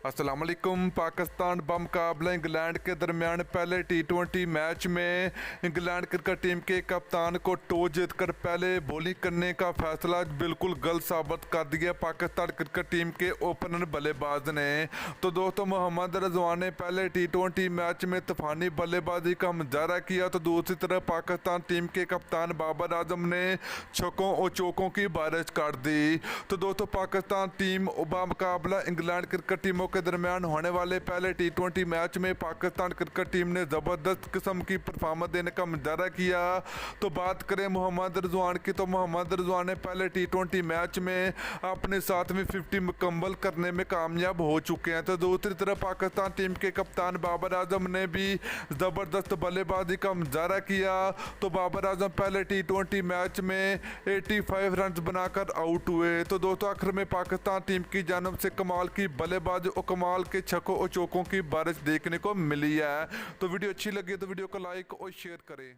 अस्सलाम वालेकुम। पाकिस्तान बमुकाबला इंग्लैंड के दरमियान पहले टी20 मैच में इंग्लैंड क्रिकेट टीम के कप्तान को टॉस जीतकर पहले बॉलिंग करने का फैसला बिल्कुल गलत साबित कर दिया पाकिस्तान क्रिकेट टीम के ओपनर बल्लेबाज ने। तो दोस्तों, मोहम्मद रज़वान ने पहले टी20 मैच में तूफानी बल्लेबाजी का मुजाहरा किया, तो दूसरी तरफ पाकिस्तान टीम के कप्तान बाबर आजम ने छक्कों और चौकों की बारिश कर दी। तो दोस्तों, पाकिस्तान टीम बमुकाबला इंग्लैंड क्रिकेट टीमों के दरमियान होने वाले पहले टी20 मैच में पाकिस्तान क्रिकेट टीम ने ज़बरदस्त किस्म की परफॉर्मेंस देने का मुजाहरा किया। तो बात करें मोहम्मद रज़वान की, तो मोहम्मद रज़वान ने पहले टी20 मैच में अपने 7वीं 50 मुकम्मल करने में कामयाब हो चुके हैं। तो दूसरी तरफ पाकिस्तान टीम के कप्तान बाबर आजम ने भी ज़बरदस्त बल्लेबाजी का मुजाहरा किया। तो बाबर आजम पहले टी20 मैच में 85 रन बनाकर आउट हुए। तो दोस्तों, आखिर में पाकिस्तान टीम की जानब से कमाल की बल्लेबाजी और कमाल के छक्कों और चौकों की बारिश देखने को मिली है। तो वीडियो अच्छी लगी तो वीडियो को लाइक और शेयर करें।